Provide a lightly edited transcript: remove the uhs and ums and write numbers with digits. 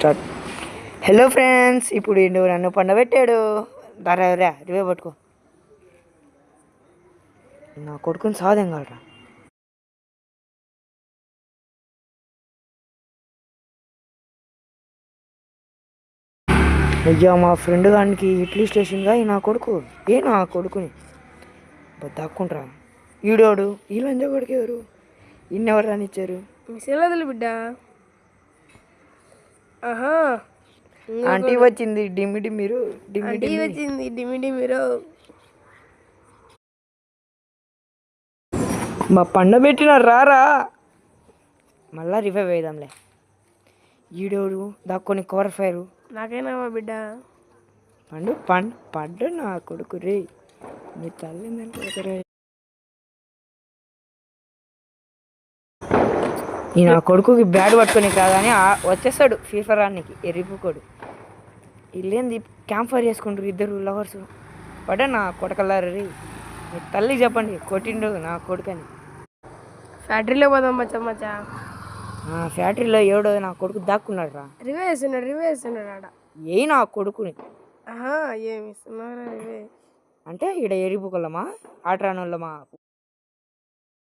Start. Hello friends, ఇప్పుడు నన్ను పండబెట్టాడు. ధర రివే పట్టుకో. నా కొడుకుని సాధం కాలరా. అయ్యా, మా ఫ్రెండ్ గానికి ఇడ్లీ స్టేషన్గా నా కొడుకుని దాక్కుంటారా. ఈడోడు ఈ లంజ కొడుకు ఎవరు? ఇన్నెవరు రానిచ్చారు? సెలవులు బిడ్డ. ఆంటీ వచ్చింది. డిమిడి మీరు వచ్చింది డిమిడి మీరు. మా పండబెట్టిన రారా. మళ్ళా రివైవ్ వేద్దాంలే. ఈడోడు దాక్కొని కవర్ ఫైర్. నాకైనా బిడ్డ పడ్డు నా కొడుకు రే. మీ తల్లి ఈ నా కొడుకుకి బ్యాడ్ పట్టుకొని కాదని వచ్చేస్తాడు ఫీఫర్ రానికి ఎర్రిపుకోడు. వీళ్ళేంది క్యాంప్ ఫైర్ చేసుకుంటారు ఇద్దరు లవర్స్. పడ్డా నా కొడకల్లారు రే. మీ తల్లి చెప్పండి కొట్టిండు నా కొడుకని. ఫ్యాక్టరీలో పోదాం మచ్చా. ఫ్యాక్టరీలో ఎవడో నా కొడుకు దాక్కున్నాడు రా. రివే వేస్తున్నాడు ఆడ. ఏ నా కొడుకుని ఏమి ఇస్తున్నారా రివే అంటే ఈడ ఎరిపుకొల్లమా ఆటరానోళ్ళమా?